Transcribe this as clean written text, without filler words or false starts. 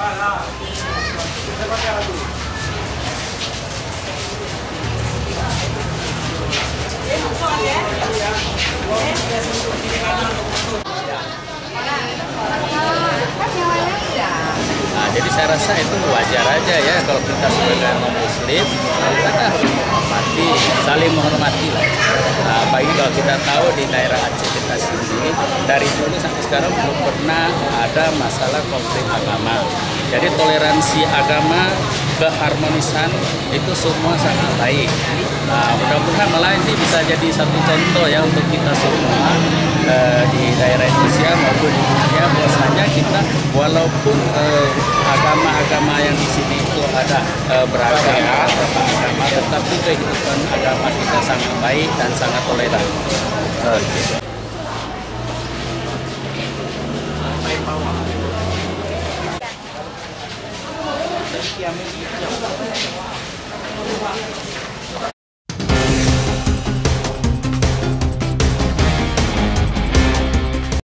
Nah, jadi saya rasa itu wajar aja ya kalau kita sebagai non-muslim kita harus menghormati, saling menghormati lah. Nah, apalagi kalau kita tahu di daerah Aceh kita sendiri dari dulu sampai sekarang belum pernah ada masalah konflik agama. Jadi toleransi agama, keharmonisan itu semua sangat baik. Nah, mudah-mudahan malah ini bisa jadi satu contoh ya untuk kita semua di daerah Indonesia maupun di dunia, bahwasanya kita walaupun agama-agama yang di sini itu ada beragam agama, tetapi kehidupan agama kita sangat baik dan sangat toleran.